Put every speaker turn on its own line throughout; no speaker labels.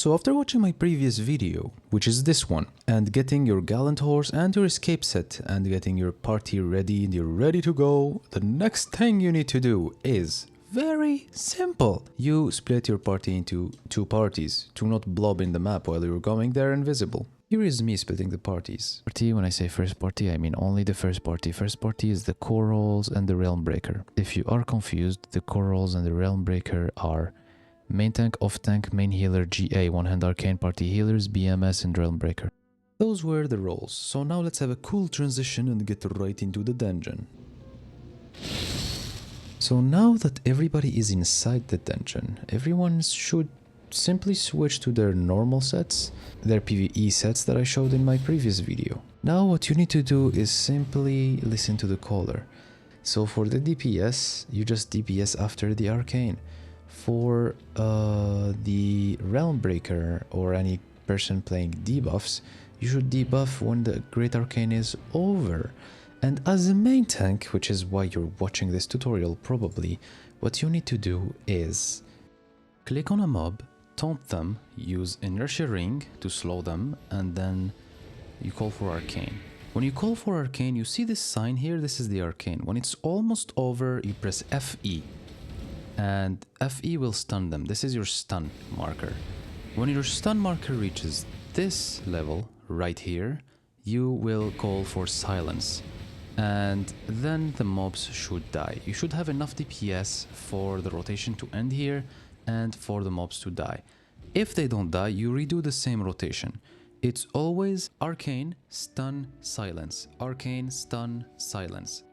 So after watching my previous video, which is this one, and getting your gallant horse and your escape set and getting your party ready and you're ready to go, the next thing you need to do is very simple. You split your party into two parties to not blob in the map while you're going there invisible. Here is me splitting the parties. When I say first party, I mean only the first party. First party is the core roles and the realm breaker. If you are confused, the core roles and the realm breaker are main tank, off tank, main healer, GA, one hand arcane, party healers, BMS, and realm breaker. Those were the roles. So now let's have a cool transition and get right into the dungeon. So now that everybody is inside the dungeon, everyone should simply switch to their normal sets, their PvE sets that I showed in my previous video. Now what you need to do is simply listen to the caller. So for the DPS, you just DPS after the arcane. For the realm breaker or any person playing debuffs, you should debuff when the great arcane is over. And as a main tank, which is why you're watching this tutorial probably, what you need to do is click on a mob, taunt them, use inertia ring to slow them, and then you call for arcane. When you call for arcane, you see this sign here, this is the arcane. When it's almost over, you press FE. And FE will stun them. This is your stun marker. When your stun marker reaches this level right here, you will call for silence. And then the mobs should die. You should have enough DPS for the rotation to end here and for the mobs to die. If they don't die, you redo the same rotation. It's always arcane, stun, silence. Arcane, stun, silence.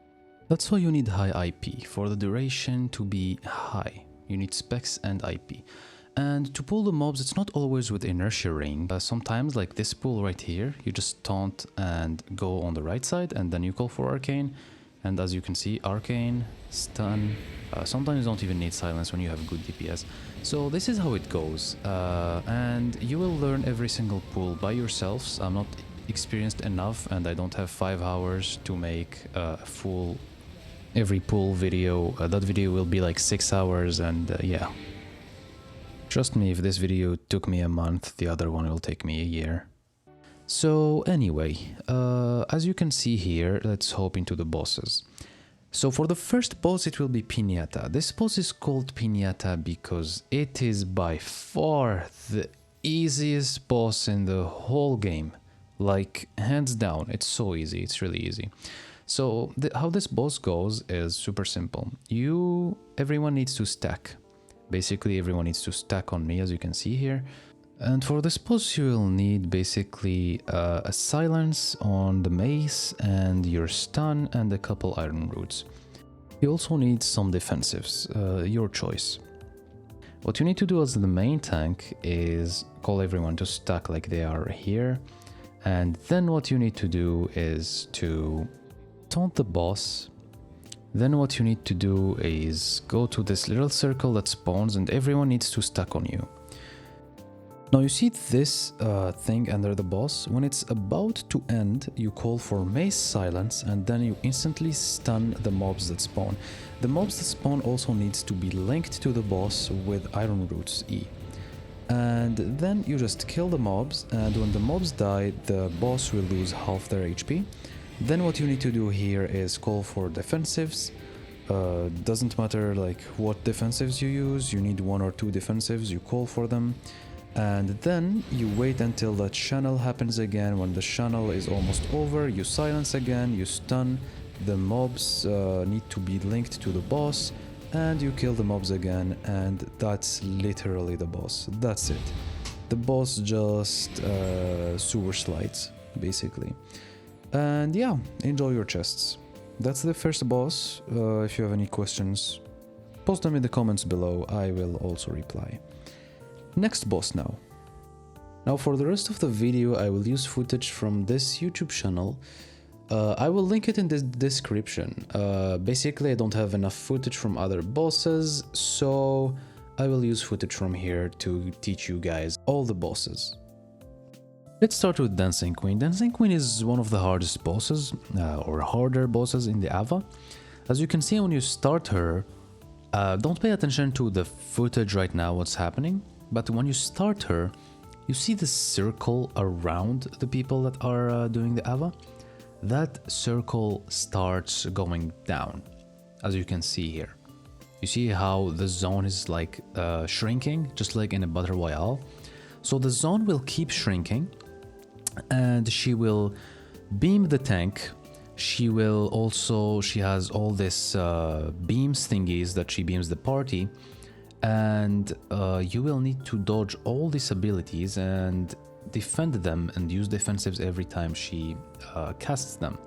That's why you need high IP, for the duration to be high. You need specs and IP. And to pull the mobs, it's not always with inertia ring. Sometimes, like this pull right here, you just taunt and go on the right side, and then you call for arcane. And as you can see, arcane, stun. Sometimes you don't even need silence when you have good DPS. So this is how it goes. And you will learn every single pull by yourselves. I'm not experienced enough, and I don't have 5 hours to make a full every pull video. That video will be like 6 hours, and yeah. Trust me, if this video took me a month, the other one will take me a year. So anyway, as you can see here, let's hop into the bosses. So for the first boss, it will be Pinata. This boss is called Pinata because it is by far the easiest boss in the whole game. Like, hands down, it's so easy, it's really easy. So how this boss goes is super simple. Everyone needs to stack. Basically, everyone needs to stack on me, as you can see here. And for this boss, you will need basically a silence on the mace and your stun and a couple iron roots. You also need some defensives, your choice. What you need to do as the main tank is call everyone to stack like they are here. And then what you need to do is to taunt the boss. Then what you need to do is go to this little circle that spawns, and everyone needs to stack on you. Now you see this thing under the boss. When it's about to end, you call for mace silence, and then you instantly stun the mobs that spawn. The mobs that spawn also needs to be linked to the boss with iron roots E. And then you just kill the mobs, and when the mobs die, the boss will lose half their HP. Then what you need to do here is call for defensives. Doesn't matter like what defensives you use, you need 1 or 2 defensives, you call for them. And then you wait until that channel happens again. When the channel is almost over, you silence again, you stun. The mobs need to be linked to the boss, and you kill the mobs again, and that's literally the boss. That's it. The boss just sewer slides, basically. And yeah, enjoy your chests. That's the first boss. If you have any questions, post them in the comments below. I will also reply. Next boss now. Now for the rest of the video, I will use footage from this YouTube channel. I will link it in the description. Basically, I don't have enough footage from other bosses, so I will use footage from here to teach you guys all the bosses. Let's start with Dancing Queen. Dancing Queen is one of the hardest bosses, or harder bosses in the Ava. As you can see when you start her, don't pay attention to the footage right now, what's happening, but when you start her, You see the circle around the people that are doing the AVA? That circle starts going down, as you can see here. You see how the zone is like shrinking, just like in a Battle Royale. So the zone will keep shrinking, and she will beam the tank. She has all this beams thingies that she beams the party, and you will need to dodge all these abilities and defend them and use defensives every time she casts them.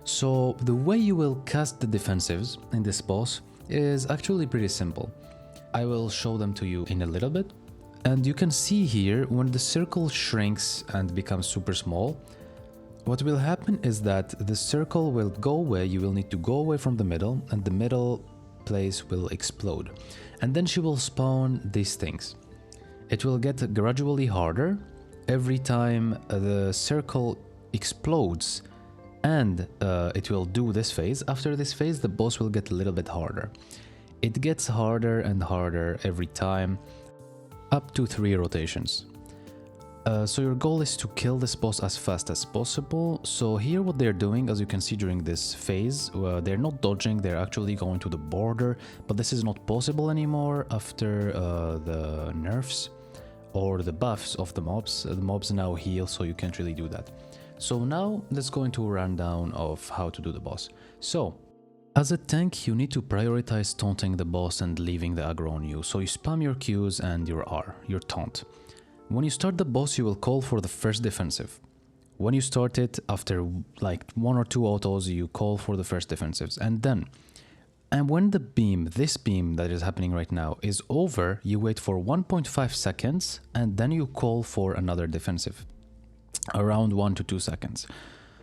So the way you will cast the defensives in this boss is actually pretty simple. I will show them to you in a little bit. And you can see here, when the circle shrinks and becomes super small, what will happen is that the circle will go away. You will need to go away from the middle, and the middle place will explode. And then she will spawn these things. It will get gradually harder every time the circle explodes, and it will do this phase. After this phase, the boss will get a little bit harder. It gets harder and harder every time, up to 3 rotations. So your goal is to kill this boss as fast as possible. So here what they're doing, as you can see during this phase, they're not dodging, they're actually going to the border, but this is not possible anymore after the nerfs or the buffs of the mobs. The mobs now heal, so you can't really do that. So now let's go into a rundown of how to do the boss. So as a tank, you need to prioritize taunting the boss and leaving the aggro on you. So you spam your Qs and your R, your taunt. When you start the boss, you will call for the first defensive. When you start it, after like 1 or 2 autos, you call for the first defensives. And when the beam, this beam that is happening right now, is over, you wait for 1.5 seconds and then you call for another defensive. Around 1 to 2 seconds.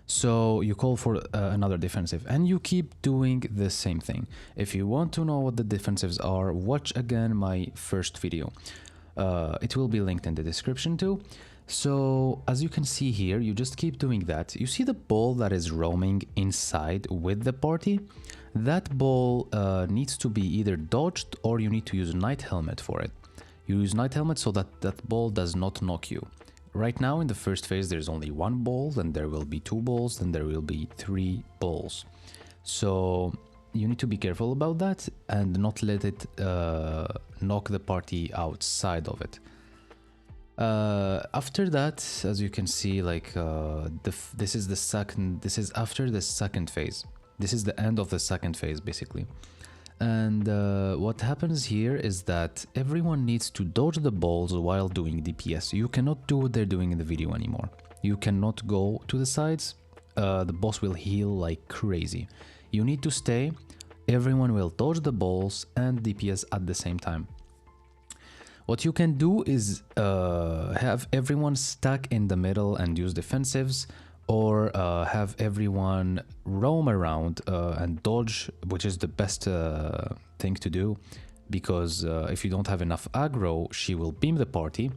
So you call for another defensive, and you keep doing the same thing. If you want to know what the defensives are, watch again my first video. It will be linked in the description too. So as you can see here, you just keep doing that. You see the ball that is roaming inside with the party? That ball needs to be either dodged, or you need to use Night Helmet for it. You use Night Helmet so that that ball does not knock you. Right now in the first phase there's only 1 ball, then there will be 2 balls, then there will be 3 balls. So you need to be careful about that and not let it knock the party outside of it. After that, as you can see, like this is after the second phase. This is the end of the second phase basically. And what happens here is that everyone needs to dodge the balls while doing DPS. You cannot do what they're doing in the video anymore. You cannot go to the sides. The boss will heal like crazy. You need to stay. Everyone will dodge the balls and DPS at the same time. What you can do is have everyone stack in the middle and use defensives, or have everyone roam around and dodge, which is the best thing to do, because if you don't have enough aggro, she will beam the party.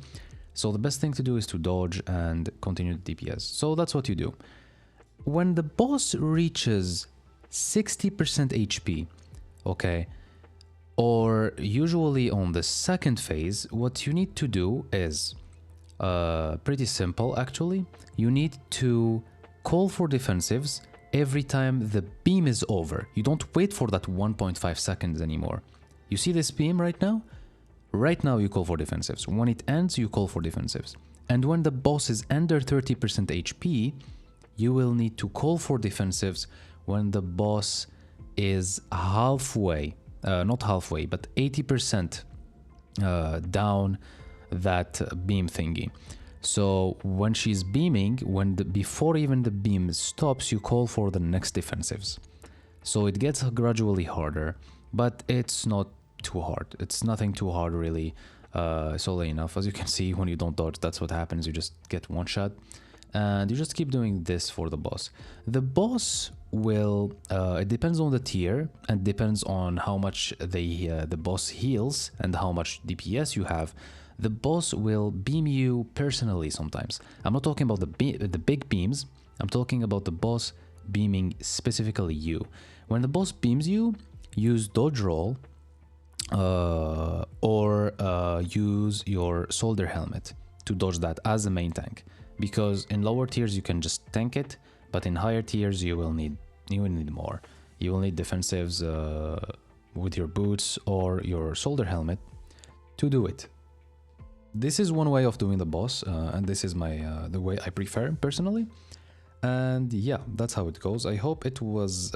So the best thing to do is to dodge and continue the DPS. So that's what you do. When the boss reaches 60% HP, okay, or usually on the second phase, what you need to do is pretty simple actually. You need to call for defensives every time the beam is over. You don't wait for that 1.5 seconds anymore. You see this beam right now? Right now you call for defensives. When it ends, you call for defensives. And when the boss is under 30% HP, you will need to call for defensives when the boss is halfway, not halfway, but 80% down that beam thingy. So when she's beaming, before even the beam stops, you call for the next defensives. So it gets gradually harder, but it's not too hard. It's nothing too hard really. Solely enough. As you can see, when you don't dodge, that's what happens. You just get one shot, and you just keep doing this for the boss. The boss will it depends on the tier and depends on how much the boss heals and how much DPS you have. The boss will beam you personally sometimes. I'm not talking about the big beams. I'm talking about the boss beaming specifically you. When the boss beams you, use dodge roll or use your soldier helmet. to dodge that as a main tank, because in lower tiers you can just tank it, but in higher tiers you will need more. You will need defensives with your boots or your shoulder helmet to do it. This is one way of doing the boss, and this is the way I prefer personally. And yeah, that's how it goes. I hope it was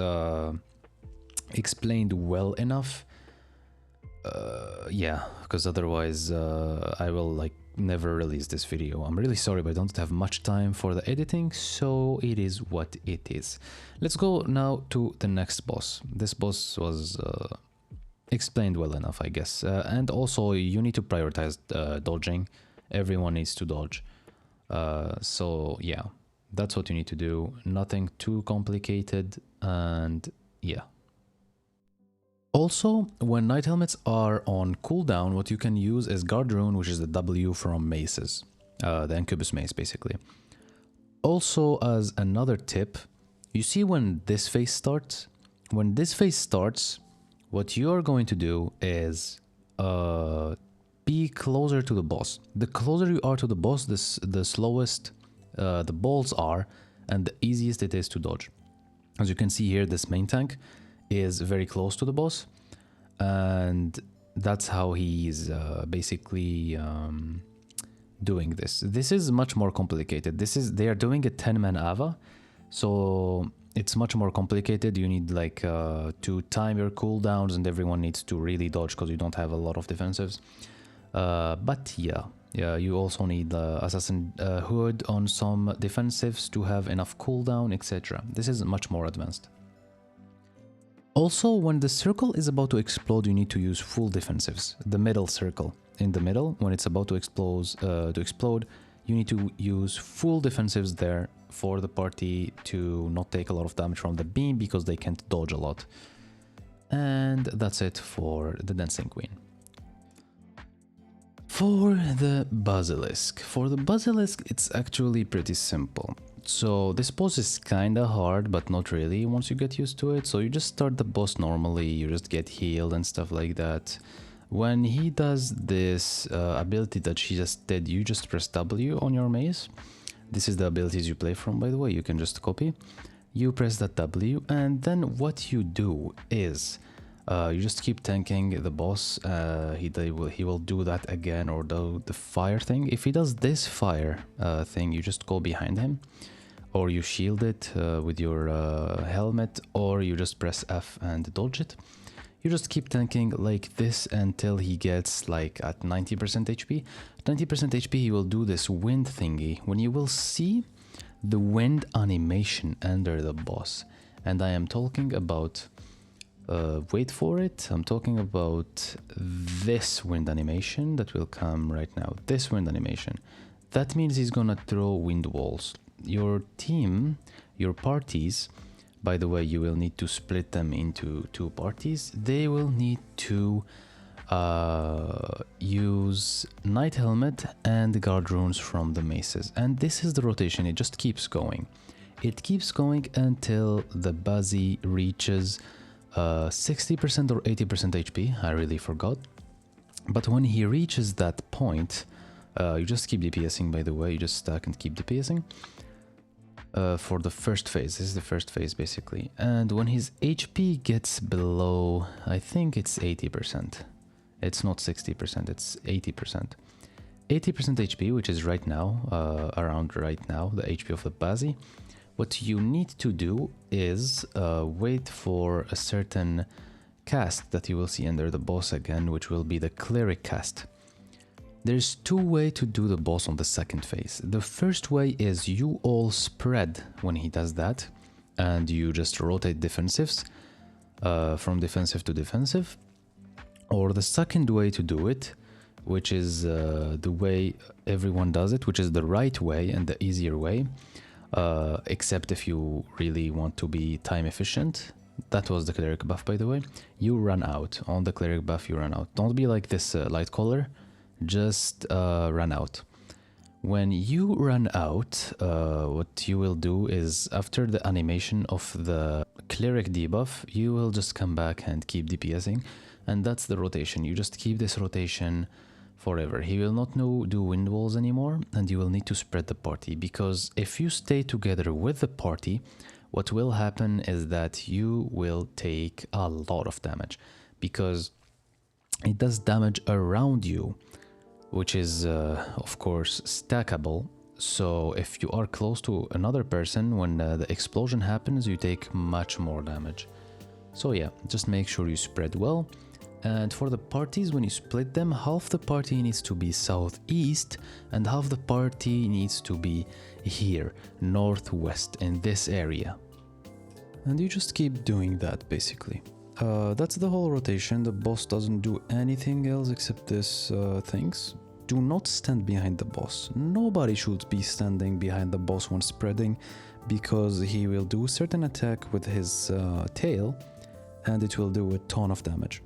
explained well enough. Yeah, because otherwise I will like never release this video. I'm really sorry, but I don't have much time for the editing, so it is what it is. Let's go now to the next boss. This boss was explained well enough, I guess. And also you need to prioritize dodging. Everyone needs to dodge. So yeah, that's what you need to do. Nothing too complicated, and yeah. Also, when Knight Helmets are on cooldown, what you can use is Guard Rune, which is the W from maces. The Incubus mace, basically. Also, as another tip, you see when this phase starts? When this phase starts, what you're going to do is be closer to the boss. The closer you are to the boss, the slowest the balls are, and the easiest it is to dodge. As you can see here, this main tank is very close to the boss, and that's how he's basically doing this. This is much more complicated. They are doing a 10-man Ava, so it's much more complicated. You need like to time your cooldowns, and everyone needs to really dodge because you don't have a lot of defensives. But yeah, you also need the Assassin Hood on some defensives to have enough cooldown, etc. This is much more advanced. Also, when the circle is about to explode, you need to use full defensives. The middle circle in the middle, when it's about to explode, you need to use full defensives there for the party to not take a lot of damage from the beam, because they can't dodge a lot. And that's it for the Dancing Queen. For the Basilisk. It's actually pretty simple. So this boss is kinda hard, but not really once you get used to it. So you just start the boss normally, you just get healed and stuff like that. When he does this ability that she just did, you just press W on your mace. This is the abilities you play from, by the way, you can just copy. You press that W, and then what you do is you just keep tanking the boss. He will do that again, or the fire thing. If he does this fire thing, you just go behind him, or you shield it with your helmet, or you just press F and dodge it. You just keep tanking like this until he gets like at 90% HP. 90% HP, he will do this wind thingy, when you will see the wind animation under the boss. And I am talking about, wait for it, I'm talking about this wind animation that will come right now. This wind animation. That means he's gonna throw wind walls. Your team, your parties, by the way, you will need to split them into 2 parties. They will need to use Knight Helmet and Guard Runes from the maces. And this is the rotation, it just keeps going. It keeps going until the Bazi reaches 60% or 80% HP, I really forgot. But when he reaches that point, you just keep DPSing, by the way, you just stack and keep DPSing. For the first phase, this is the first phase basically. And when his HP gets below, I think it's 80%. It's not 60%, it's 80%. 80% HP, which is right now, around right now, the HP of the Bazi. What you need to do is wait for a certain cast that you will see under the boss again, which will be the Cleric cast. There's 2 ways to do the boss on the second phase. The first way is you all spread when he does that, and you just rotate defensives from defensive to defensive. Or the second way to do it, which is the way everyone does it, which is the right way and the easier way, except if you really want to be time efficient. That was the Cleric buff, by the way. You run out. On the Cleric buff, you run out. Don't be like this light color. Just run out. When you run out, what you will do is, after the animation of the Cleric debuff, you will just come back and keep DPSing, and that's the rotation. You just keep this rotation forever. He will not do wind walls anymore, and you will need to spread the party, because if you stay together with the party, what will happen is that you will take a lot of damage, because it does damage around you, which is of course stackable. So if you are close to another person, when the explosion happens, you take much more damage. So yeah, just make sure you spread well. And for the parties, when you split them, half the party needs to be southeast and half the party needs to be here, northwest, in this area. And you just keep doing that, basically. That's the whole rotation. The boss doesn't do anything else except this things. Do not stand behind the boss. Nobody should be standing behind the boss when spreading, because he will do a certain attack with his tail and it will do a ton of damage.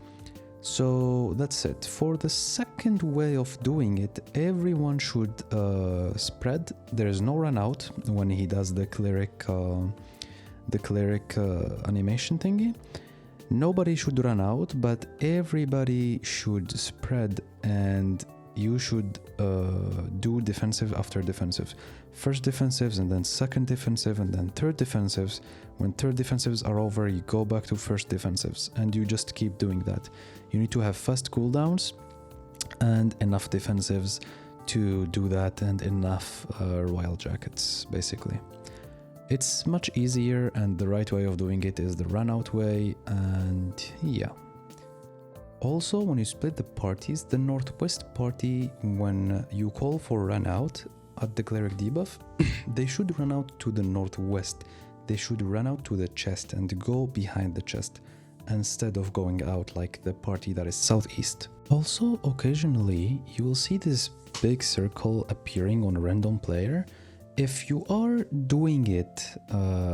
So that's it. For the second way of doing it, everyone should spread. There is no run out when he does the cleric animation thingy. Nobody should run out, but everybody should spread, and you should do defensive after defensive. First defensives, and then second defensive, and then third defensives. When third defensives are over, you go back to first defensives, and you just keep doing that. You need to have fast cooldowns and enough defensives to do that, and enough royal jackets, basically. It's much easier, and the right way of doing it is the run out way, and yeah. Also, when you split the parties, the northwest party, when you call for run out at the cleric debuff, they should run out to the northwest. They should run out to the chest and go behind the chest, instead of going out like the party that is southeast. Also, occasionally, you will see this big circle appearing on a random player. If you are doing it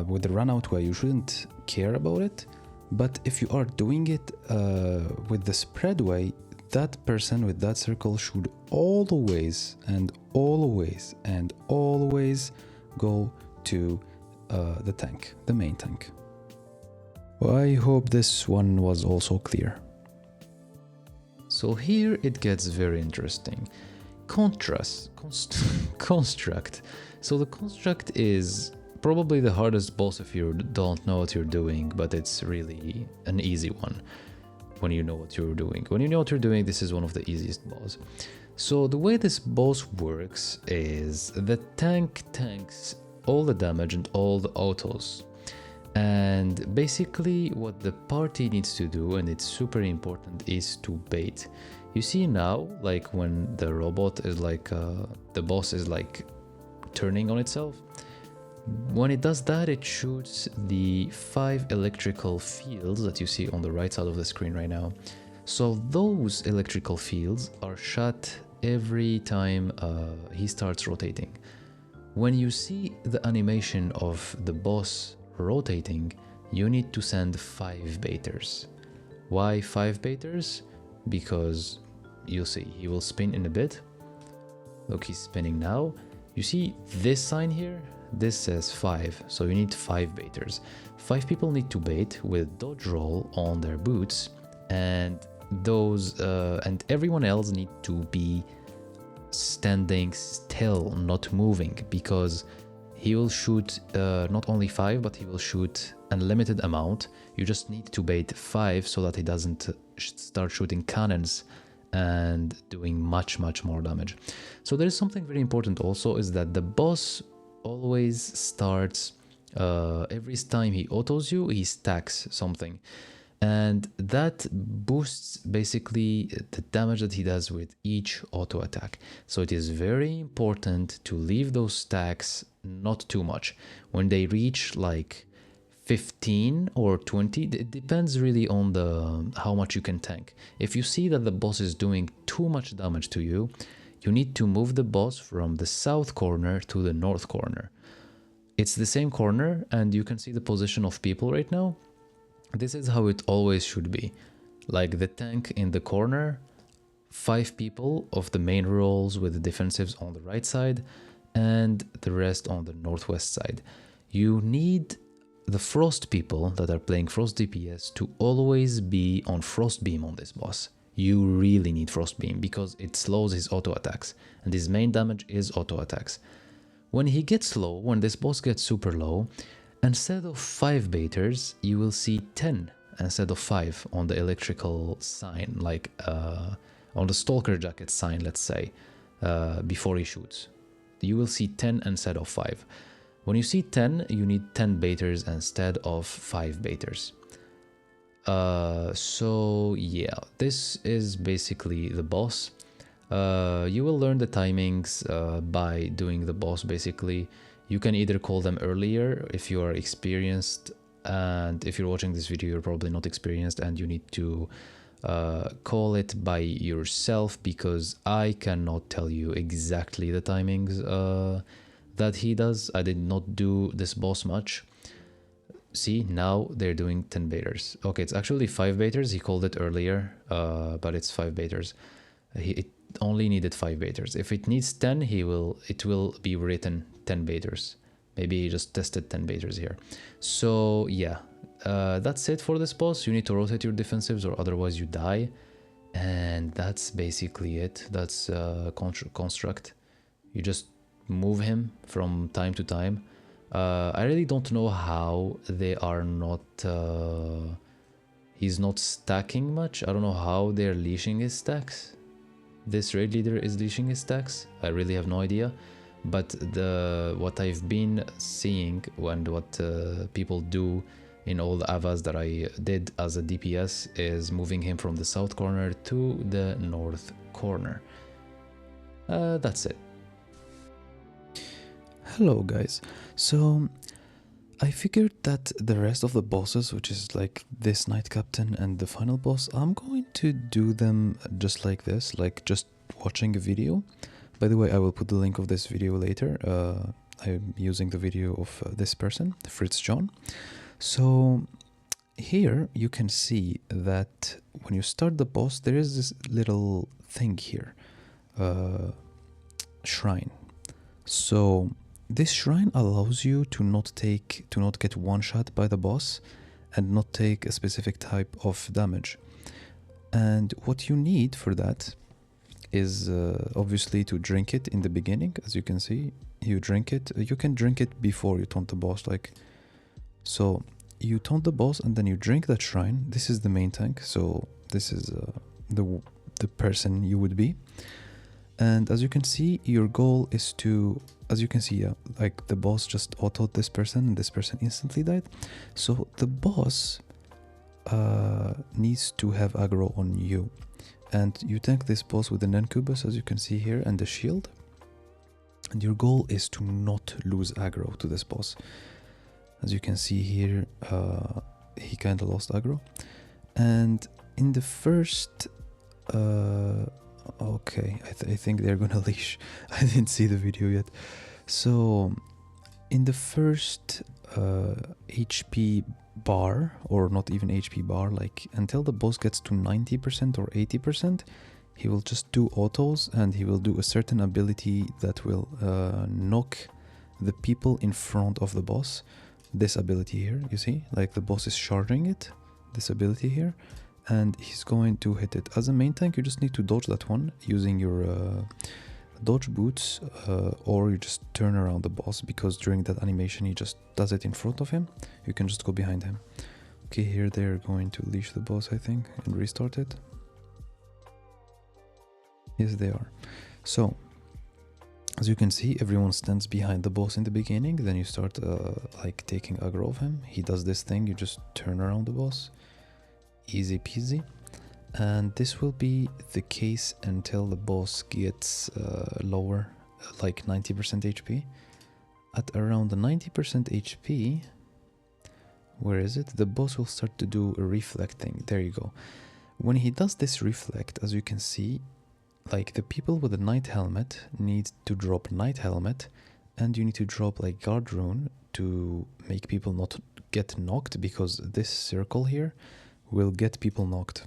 with the run out way, you shouldn't care about it. But if you are doing it with the spread way, that person with that circle should always and always and always go to the tank, the main tank. Well, I hope this one was also clear. So here it gets very interesting. Construct. So the construct is probably the hardest boss if you don't know what you're doing, but it's really an easy one when you know what you're doing. When you know what you're doing, this is one of the easiest boss. So the way this boss works is the tank tanks all the damage and all the autos. And basically what the party needs to do, and it's super important, is to bait. You see now, like when the robot is like, the boss is like turning on itself. When it does that, it shoots the 5 electrical fields that you see on the right side of the screen right now. So those electrical fields are shot every time he starts rotating. When you see the animation of the boss rotating, you need to send 5 baiters. Why 5 baiters? Because you'll see, he will spin in a bit. Look, he's spinning now. You see this sign here? This says 5, so you need 5 baiters. 5 people need to bait with dodge roll on their boots, and those and everyone else need to be standing still, not moving, because he will shoot not only 5, but he will shoot unlimited amount. You just need to bait 5 so that he doesn't start shooting cannons and doing much more damage. So there is something very important also, is that the boss always starts, every time he autos you, he stacks something. And that boosts basically the damage that he does with each auto attack. So it is very important to leave those stacks not too much. When they reach like 15 or 20, it depends really on how much you can tank. If you see that the boss is doing too much damage to you, you need to move the boss from the south corner to the north corner. It's the same corner, and you can see the position of people right now. This is how it always should be. Like the tank in the corner, 5 people of the main roles with the defensives on the right side, and the rest on the northwest side. You need the frost people that are playing frost DPS to always be on frost beam on this boss. you really need Frost Beam because it slows his auto attacks, and his main damage is auto attacks. When he gets low, when this boss gets super low, instead of 5 baiters, you will see 10 instead of 5 on the electrical sign, like on the Stalker Jacket sign, let's say, before he shoots. You will see 10 instead of 5. When you see 10, you need 10 baiters instead of 5 baiters. So yeah, this is basically the boss. You will learn the timings by doing the boss. Basically, you can either call them earlier if you are experienced, and if you're watching this video you're probably not experienced and you need to call it by yourself, because I cannot tell you exactly the timings that he does. I did not do this boss much. See, now they're doing 10 baiters. Okay, it's actually 5 baiters. He called it earlier, but it's 5 baiters. It only needed 5 baiters. If it needs 10, it will be written 10 baiters. Maybe he just tested 10 baiters here. So yeah, that's it for this boss. You need to rotate your defensives or otherwise you die. And that's basically it. That's construct. You just move him from time to time. I really don't know how they are not... he's not stacking much. I don't know how they're leashing his stacks. This raid leader is leashing his stacks. I really have no idea. But what I've been seeing and what people do in all the avas that I did as a DPS is moving him from the south corner to the north corner. That's it.
Hello guys, so I figured that the rest of the bosses, which is like this Knight Captain and the final boss, I'm going to do them just like this, like just watching a video. By the way, I will put the link of this video later. I'm using the video of this person, Fritz John. So here you can see that when you start the boss, there is this little thing here, shrine. So this shrine allows you to not get one shot by the boss and not take a specific type of damage. And what you need for that is obviously to drink it in the beginning. As you can see, you drink it. You can drink it before you taunt the boss, like so. You taunt the boss and then you drink that shrine. This is the main tank, so this is the person you would be. And as you can see, your goal is to, as you can see, like the boss just autoed this person and this person instantly died. So the boss needs to have aggro on you. And you tank this boss with an incubus, as you can see here, and the shield. And your goal is to not lose aggro to this boss. As you can see here, he kind of lost aggro. And in the first... okay, I think they're gonna leash. I didn't see the video yet. So in the first HP bar, or not even HP bar, like until the boss gets to 90% or 80%, he will just do autos and he will do a certain ability that will knock the people in front of the boss. This ability here, you see, like the boss is charging it, this ability here, and he's going to hit it. As a main tank, you just need to dodge that one using your dodge boots, or you just turn around the boss, because during that animation he just does it in front of him. You can just go behind him. Okay, here they're going to leash the boss, I think, and restart it. Yes, they are. So as you can see, everyone stands behind the boss in the beginning. Then you start like taking aggro of him. He does this thing, you just turn around the boss. Easy peasy. And this will be the case until the boss gets lower, like 90% HP. At around the 90% HP, where is it? The boss will start to do a reflecting. There you go. When he does this reflect, as you can see, like the people with the knight helmet need to drop knight helmet, and you need to drop like guard rune to make people not get knocked, because this circle here will get people knocked.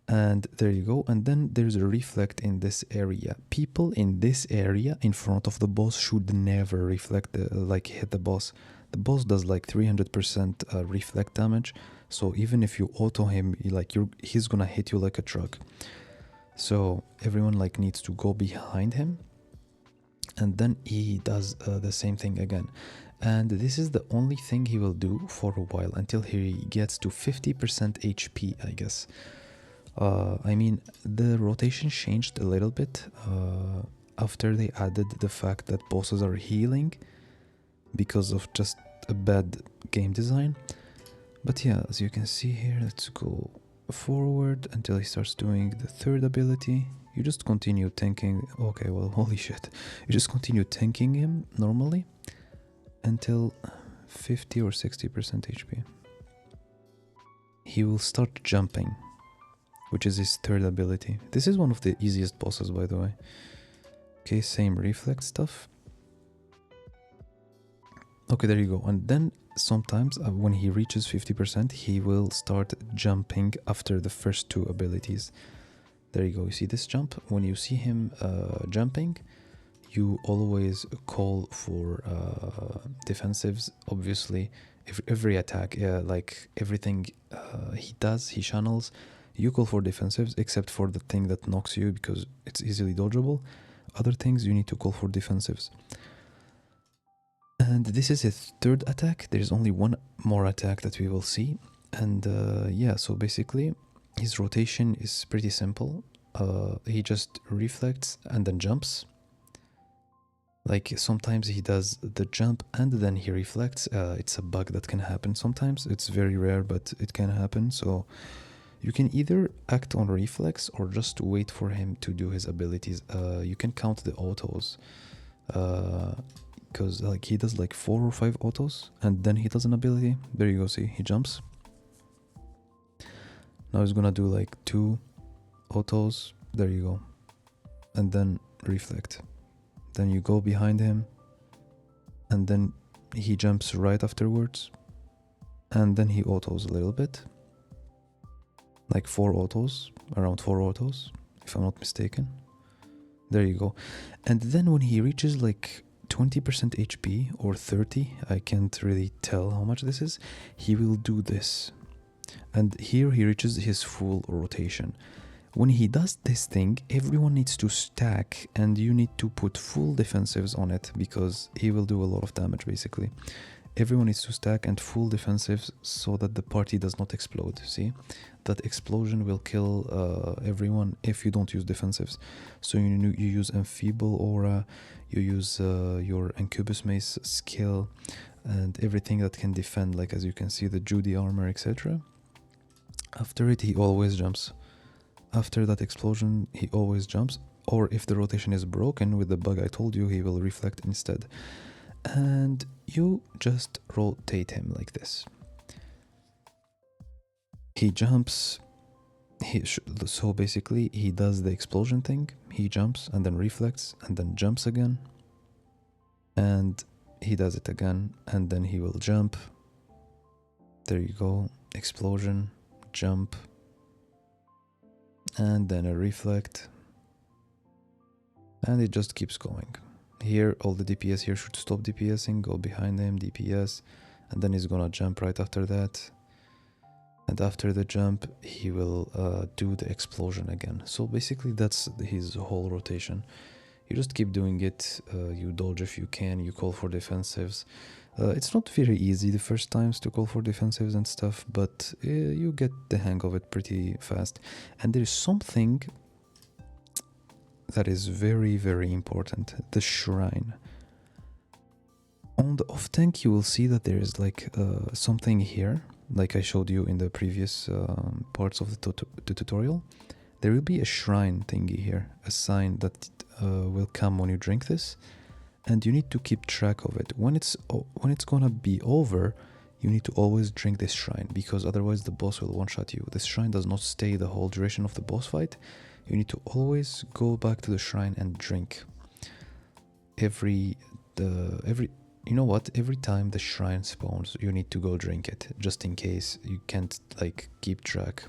And there you go. And then there's a reflect in this area. People in this area in front of the boss should never reflect like hit the boss. The boss does like 300% reflect damage, so even if you auto him, he's gonna hit you like a truck. So everyone like needs to go behind him, and then he does the same thing again. And this is the only thing he will do for a while until he gets to 50% HP, I guess. I mean, the rotation changed a little bit after they added the fact that bosses are healing because of just a bad game design. But yeah, as you can see here, let's go forward until he starts doing the third ability. You just continue tanking. Okay, well, holy shit. You just continue tanking him normally until 50 or 60% HP. He will start jumping, which is his third ability. This is one of the easiest bosses, by the way. Okay, same reflex stuff. Okay, there you go. And then sometimes when he reaches 50%, he will start jumping after the first two abilities. There you go. You see this jump? When you see him jumping, you always call for defensives. Obviously, every attack, like everything he does, he channels, you call for defensives, except for the thing that knocks you because it's easily dodgeable. Other things you need to call for defensives. And this is his third attack. There's only one more attack that we will see. And yeah, so basically his rotation is pretty simple. He just reflects and then jumps. Like sometimes he does the jump and then he reflects. It's a bug that can happen sometimes. It's very rare, but it can happen. So you can either act on reflex or just wait for him to do his abilities. You can count the autos. Because like he does like 4 or 5 autos and then he does an ability. There you go, see, he jumps. Now he's gonna do like 2 autos. There you go. And then reflect. Then you go behind him and then he jumps right afterwards. And then he autos a little bit. Like 4 autos, around 4 autos, if I'm not mistaken. There you go. And then when he reaches like 20% HP or 30, I can't really tell how much this is, he will do this. And here he reaches his full rotation. When he does this thing, everyone needs to stack and you need to put full defensives on it because he will do a lot of damage basically. Everyone needs to stack and full defensives so that the party does not explode, see? That explosion will kill everyone if you don't use defensives. So you use Enfeeble Aura, you use your Incubus Mace skill and everything that can defend, like as you can see the Judy armor, etc. After it he always jumps. After that explosion he always jumps, or if the rotation is broken with the bug I told you, he will reflect instead. And you just rotate him like this. He jumps, so basically he does the explosion thing, he jumps and then reflects and then jumps again. And he does it again and then he will jump. There you go, explosion, jump, and then a reflect. And it just keeps going. Here, all the DPS here should stop DPSing, go behind him, DPS, and then he's gonna jump right after that. And after the jump, he will do the explosion again. So basically that's his whole rotation. You just keep doing it, you dodge if you can, you call for defensives. It's not very easy the first times to call for defensives and stuff, but you get the hang of it pretty fast. And there's something that is very, very important, the shrine. On the off tank you will see that there is like something here, like I showed you in the previous parts of the tutorial. There will be a shrine thingy here, a sign that will come when you drink this, and you need to keep track of it. When it's gonna be over, you need to always drink this shrine, because otherwise the boss will one-shot you. This shrine does not stay the whole duration of the boss fight. You need to always go back to the shrine and drink. Every you know what? Every time the shrine spawns, you need to go drink it, just in case you can't like keep track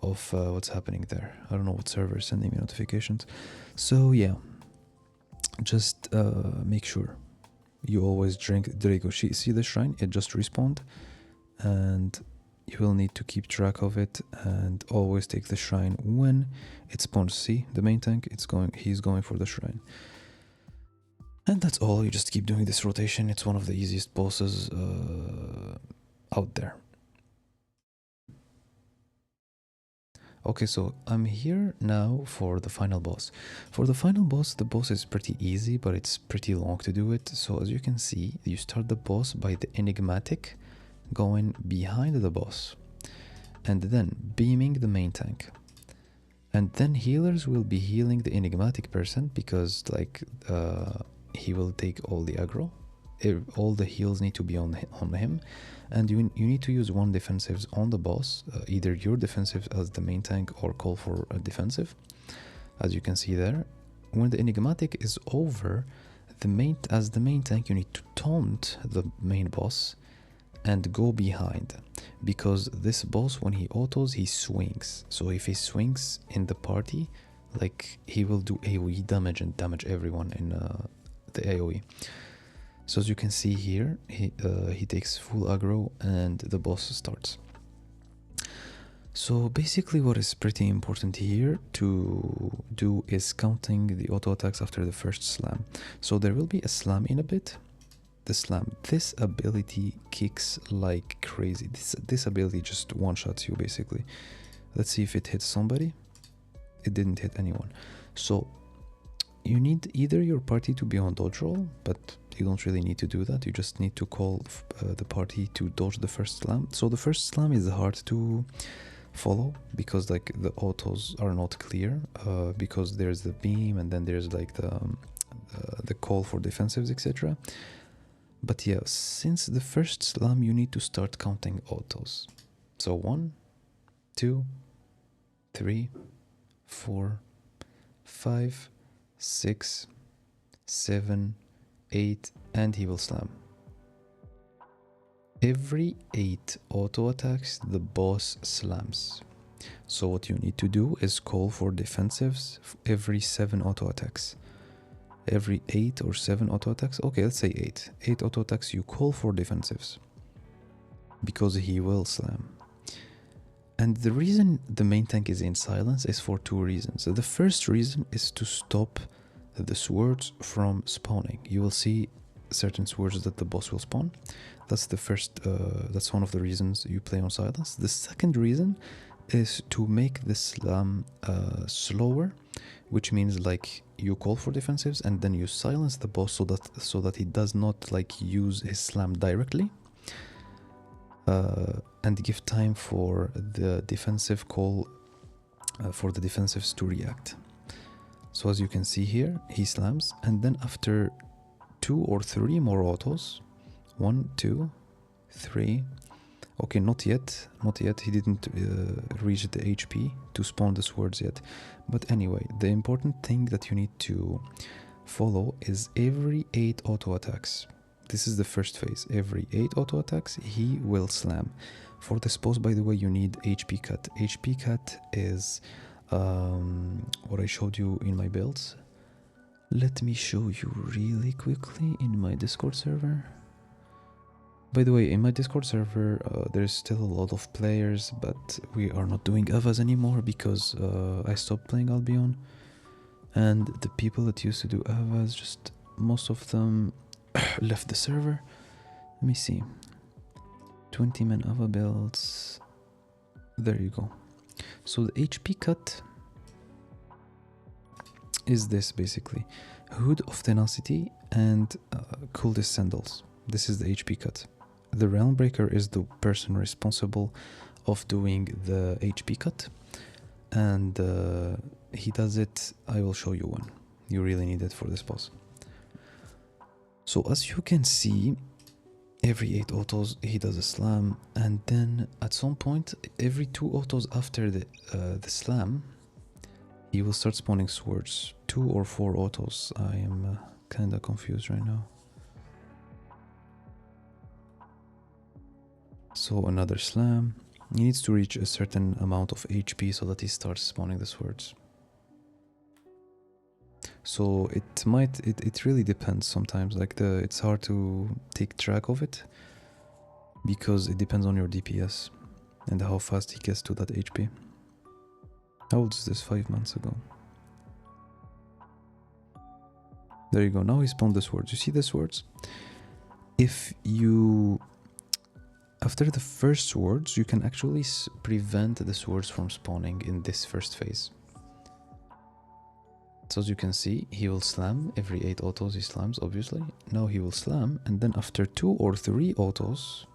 of what's happening there. I don't know what server is sending me notifications. So yeah, just make sure. You always drink Drago. See the shrine? It just respawned, and you will need to keep track of it and always take the shrine when it spawns. See the main tank? He's going for the shrine. And that's all. You just keep doing this rotation. It's one of the easiest bosses out there. Okay, so I'm here now for the final boss. For the final boss, the boss is pretty easy, but it's pretty long to do it. So as you can see, you start the boss by the enigmatic going behind the boss and then beaming the main tank. And then healers will be healing the enigmatic person because like he will take all the aggro. All the heals need to be on him, and you need to use one defensives on the boss, either your defensive as the main tank or call for a defensive, as you can see there. When the enigmatic is over, as the main tank you need to taunt the main boss and go behind, because this boss when he autos he swings. So if he swings in the party, like he will do AoE damage and damage everyone in the AoE. So as you can see here, he takes full aggro and the boss starts. So basically what is pretty important here to do is counting the auto attacks after the first slam. So there will be a slam in a bit. The slam, this ability kicks like crazy. This ability just one-shots you basically. Let's see if it hits somebody. It didn't hit anyone. So you need either your party to be on dodge roll, but you don't really need to do that. You just need to call the party to dodge the first slam. So the first slam is hard to follow because like the autos are not clear, because there's the beam and then there's like the call for defensives, etc. But yeah, since the first slam you need to start counting autos. So 1, 2, 3, 4, 5, 6, 7, 8, and he will slam. Every 8 auto attacks the boss slams. So what you need to do is call for defensives every 7 auto attacks. Every 8 or 7 auto attacks, okay, let's say 8. 8 auto attacks you call for defensives because he will slam. And the reason the main tank is in silence is for 2 reasons. The first reason is to stop the swords from spawning. You will see certain swords that the boss will spawn. That's the first, that's one of the reasons you play on silence. The second reason is to make the slam slower, which means like you call for defensives and then you silence the boss so that he does not like use his slam directly, and give time for the defensive call, for the defensives to react. So as you can see here, he slams, and then after 2 or 3 more autos, 1, 2, 3, okay, not yet, he didn't reach the HP to spawn the swords yet. But anyway, the important thing that you need to follow is every 8 auto attacks. This is the first phase. Every 8 auto attacks, he will slam. For this boss, by the way, you need HP cut. HP cut is what I showed you in my builds. Let me show you really quickly in my Discord server. By the way, in my Discord server, there's still a lot of players, but we are not doing AVAs anymore because I stopped playing Albion. And the people that used to do AVAs, just most of them left the server. Let me see. 20-man AVA builds. There you go. So the HP cut is this basically. Hood of Tenacity and Coldest Sandals. This is the HP cut. The Realm Breaker is the person responsible of doing the HP cut, and he does it. I will show you one. You really need it for this boss. So as you can see, every 8 autos he does a slam, and then at some point every 2 autos after the slam he will start spawning swords. 2 or 4 autos. I am kinda confused right now. So another slam. He needs to reach a certain amount of HP so that he starts spawning the swords. So it really depends sometimes. Like it's hard to take track of it because it depends on your DPS and how fast he gets to that HP. How old is this? 5 months ago. There you go. Now he spawned the swords. You see the swords? If you... After the first swords, you can actually prevent the swords from spawning in this first phase. So as you can see, he will slam every 8 autos he slams, obviously. Now he will slam, and then after 2 or 3 autos,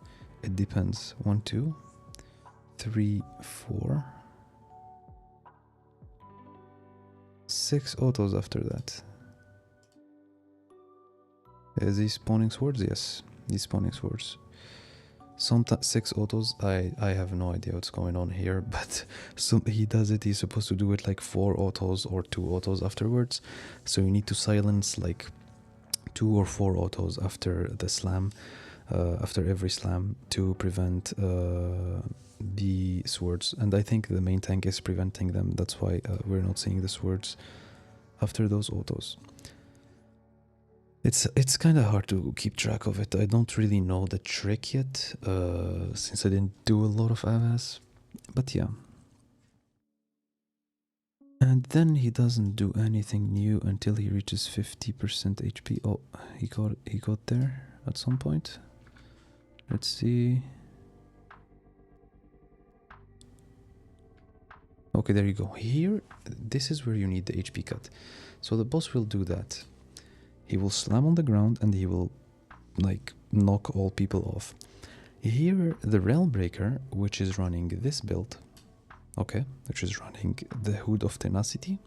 it depends. 1, 2, 3, 4, 6 autos after that. Is he spawning swords? Yes, he's spawning swords. Sometimes 6 autos, I have no idea what's going on here, but he does it. He's supposed to do it like 4 autos or 2 autos afterwards. So you need to silence like 2 or 4 autos after the slam, after every slam, to prevent the swords. And I think the main tank is preventing them. That's why we're not seeing the swords after those autos. It's kind of hard to keep track of it. I don't really know the trick yet, since I didn't do a lot of AVAS, but yeah. And then he doesn't do anything new until he reaches 50% HP. Oh, he got there at some point. Let's see. Okay, there you go. Here, this is where you need the HP cut. So the boss will do that. He will slam on the ground and he will like knock all people off. Here the Realm Breaker, which is running this build, okay, which is running the Hood of Tenacity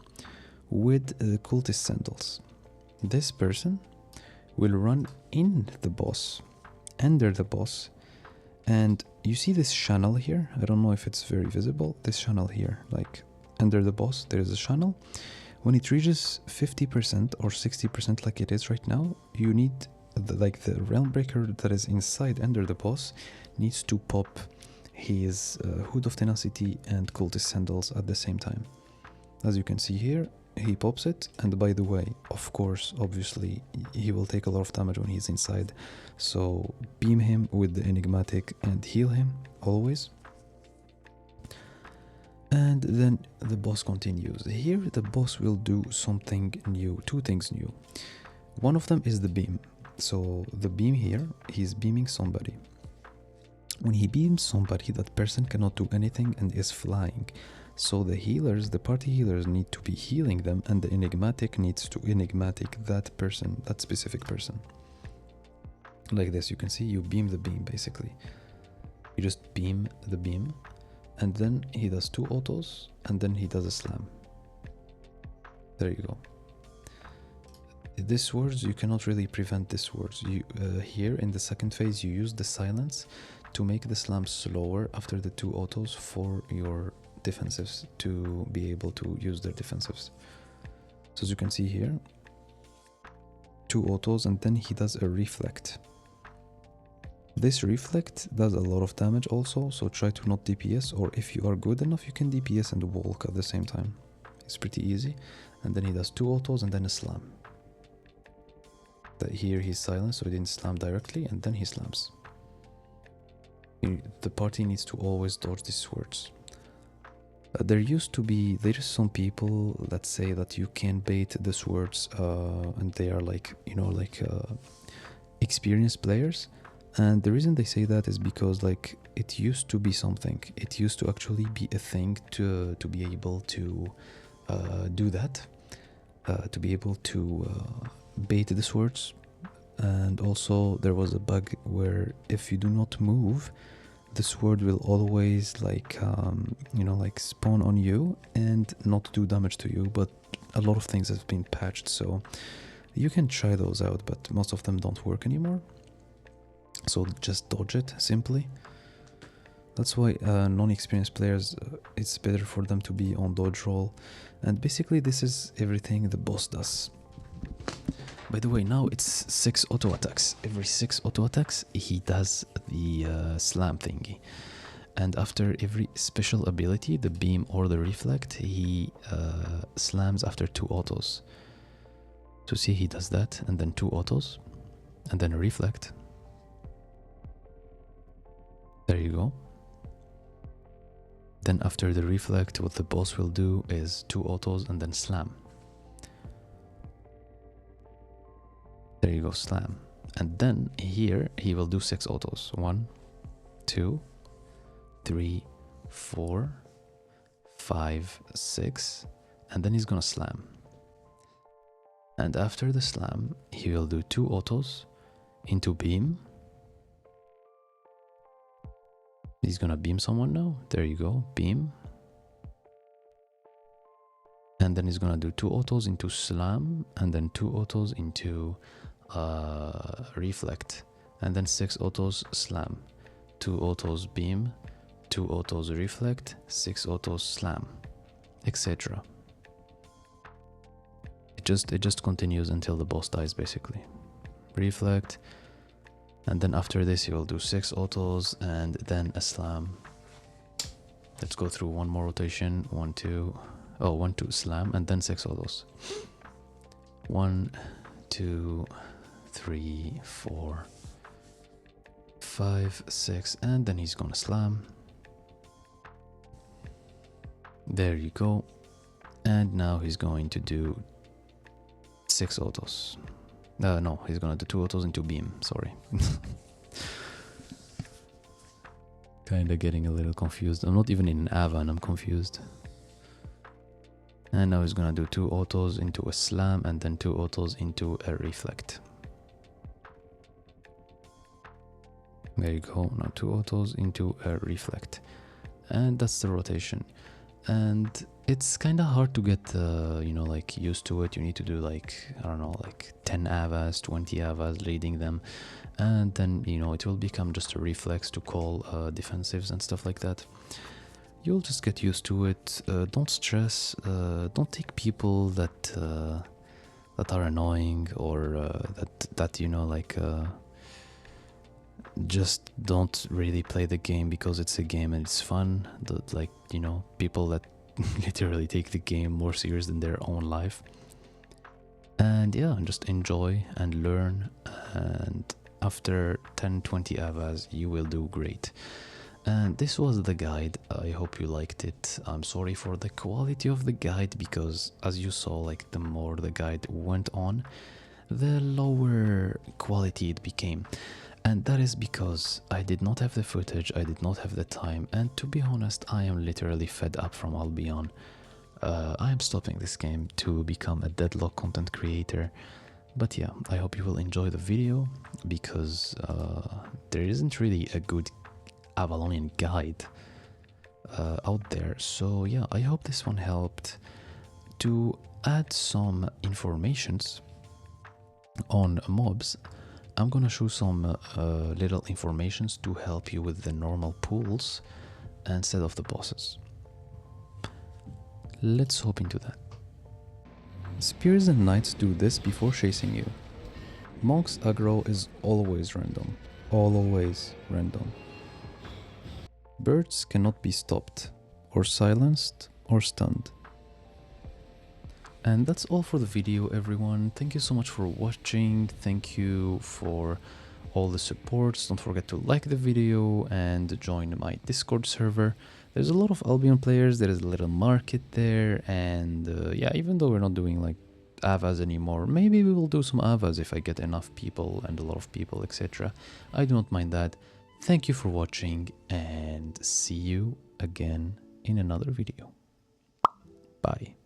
with the Cultist Sandals. This person will run in the boss, under the boss, and you see this channel here. I don't know if it's very visible. This channel here, like under the boss, there is a channel. When it reaches 50% or 60% like it is right now, you need the Realm Breaker that is inside under the boss needs to pop his Hood of Tenacity and Cultist Sandals at the same time. As you can see here, he pops it, and by the way, of course, obviously, he will take a lot of damage when he's inside, so beam him with the Enigmatic and heal him always. And then the boss continues. Here the boss will do something new, 2 things new. One of them is the beam. So the beam here, he's beaming somebody. When he beams somebody, that person cannot do anything and is flying. So the healers, the party healers, need to be healing them, and the enigmatic needs to enigmatic that person, that specific person. Like this, you can see you beam the beam basically. You just beam the beam. And then he does 2 autos, and then he does a slam. There you go. This swords, you cannot really prevent this swords. You here in the second phase, you use the silence to make the slam slower after the 2 autos for your defensives to be able to use their defensives. So as you can see here, 2 autos, and then he does a reflect. This reflect does a lot of damage also, so try to not DPS, or if you are good enough you can DPS and walk at the same time. It's pretty easy. And then he does 2 autos and then a slam. Here he's silent, so he didn't slam directly, and then he slams. The party needs to always dodge these swords. There is some people that say that you can bait the swords, and they are like, you know, like experienced players. And the reason they say that is because like it used to be something. It used to actually be a thing to be able to do that, to be able to bait the swords. And also there was a bug where if you do not move, the sword will always like you know, like spawn on you and not do damage to you. But a lot of things have been patched, so you can try those out, but most of them don't work anymore. So just dodge it simply. That's why non-experienced players, it's better for them to be on dodge roll. And basically this is everything the boss does. By the way, now it's 6 auto attacks. Every 6 auto attacks he does the slam thingy. And after every special ability, the beam or the reflect, he slams after 2 autos.
So see, he does that, and then 2 autos, and then a reflect. There you go. Then after the reflect, what the boss will do is 2 autos and then slam. There you go, slam. And then here he will do 6 autos. 1, 2, 3, 4, 5, 6, and then he's gonna slam. And after the slam, he will do 2 autos into beam. He's gonna beam someone now. There you go, beam. And then he's gonna do 2 autos into slam, and then 2 autos into reflect, and then 6 autos slam, 2 autos beam, 2 autos reflect, 6 autos slam, etc. It just continues until the boss dies, basically. Reflect, and then after this you will do 6 autos and then a slam. Let's go through one more rotation. 1, 2, 1, 2 slam, and then 6 autos. 1, 2, 3, 4, 5, 6, and then he's gonna slam. There you go. And now he's going to do 6 autos. No, he's gonna do 2 autos into beam, sorry. Kinda getting a little confused. I'm not even in Ava and I'm confused. And now he's gonna do 2 autos into a slam and then 2 autos into a reflect. There you go, now 2 autos into a reflect. And that's the rotation. And it's kind of hard to get, you know, like used to it. You need to do like, I don't know, like 10 avas, 20 avas, leading them. And then, you know, it will become just a reflex to call defensives and stuff like that. You'll just get used to it. Don't stress. Don't take people that are annoying or that you know, like just don't really play the game because it's a game and it's fun. Like, you know, people that literally take the game more serious than their own life. And yeah, just enjoy and learn, and after 10-20 avas you will do great. And this was the guide. I hope you liked it. I'm sorry for the quality of the guide because, as you saw, like the more the guide went on, the lower quality it became. And that is because I did not have the footage, I did not have the time, and to be honest, I am literally fed up from Albion. I am stopping this game to become a deadlock content creator. But yeah, I hope you will enjoy the video because there isn't really a good Avalonian guide out there. So yeah, I hope this one helped to add some informations on mobs. I'm gonna show some little informations to help you with the normal pools instead of the bosses. Let's hop into that. Spears and knights do this before chasing you. Monk's aggro is always random. Always random. Birds cannot be stopped, or silenced, or stunned. And that's all for the video, everyone. Thank you so much for watching. Thank you for all the supports. Don't forget to like the video and join my Discord server. There's a lot of Albion players. There is a little market there. And yeah, even though we're not doing like avas anymore, maybe we will do some avas if I get enough people and a lot of people, etc. I do not mind that. Thank you for watching and see you again in another video. Bye.